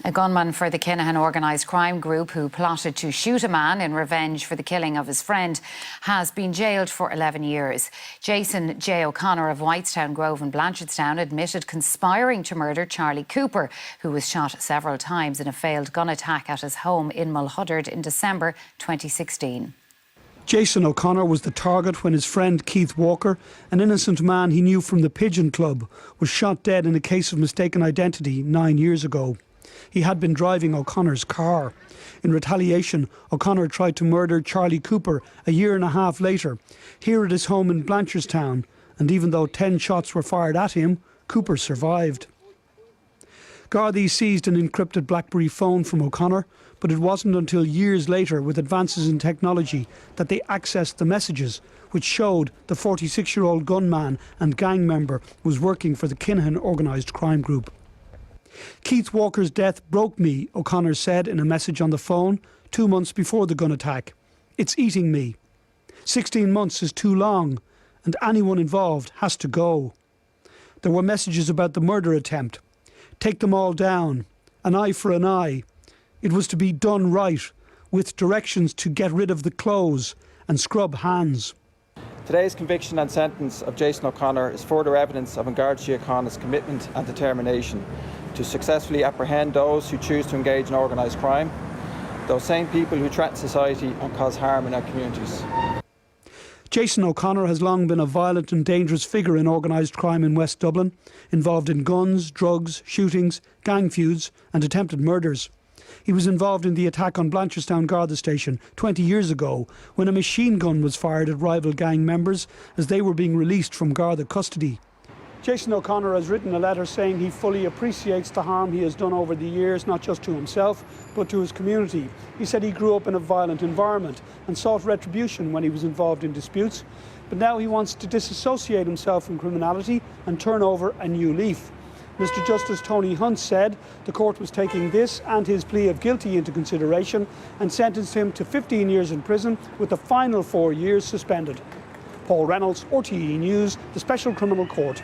A gunman for the Kinahan organised crime group who plotted to shoot a man in revenge for the killing of his friend has been jailed for 11 years. Jason J. O'Connor of Whitestown Grove in Blanchardstown admitted conspiring to murder Charlie Cooper, who was shot several times in a failed gun attack at his home in Mulhuddard in December 2016. Jason O'Connor was the target when his friend Keith Walker, an innocent man he knew from the Pigeon Club, was shot dead in a case of mistaken identity 9 years ago. He had been driving O'Connor's car. In retaliation, O'Connor tried to murder Charlie Cooper a year and a half later, here at his home in Blanchardstown, and even though 10 shots were fired at him, Cooper survived. Gardaí seized an encrypted BlackBerry phone from O'Connor, but it wasn't until years later, with advances in technology, that they accessed the messages which showed the 46-year-old gunman and gang member was working for the Kinahan organised crime group. Keith Walker's death broke me, O'Connor said in a message on the phone 2 months before the gun attack. It's eating me. 16 months is too long, and anyone involved has to go. There were messages about the murder attempt. Take them all down. An eye for an eye. It was to be done right, with directions to get rid of the clothes and scrub hands. Today's conviction and sentence of Jason O'Connor is further evidence of Garda Síochána's commitment and determination to successfully apprehend those who choose to engage in organised crime, those same people who threaten society and cause harm in our communities. Jason O'Connor has long been a violent and dangerous figure in organised crime in West Dublin, involved in guns, drugs, shootings, gang feuds and attempted murders. He was involved in the attack on Blanchardstown Garda station 20 years ago, when a machine gun was fired at rival gang members as they were being released from Garda custody. Jason O'Connor has written a letter saying he fully appreciates the harm he has done over the years, not just to himself, but to his community. He said he grew up in a violent environment and sought retribution when he was involved in disputes, but now he wants to disassociate himself from criminality and turn over a new leaf. Mr. Justice Tony Hunt said the court was taking this and his plea of guilty into consideration and sentenced him to 15 years in prison, with the final 4 years suspended. Paul Reynolds, RTE News, the Special Criminal Court.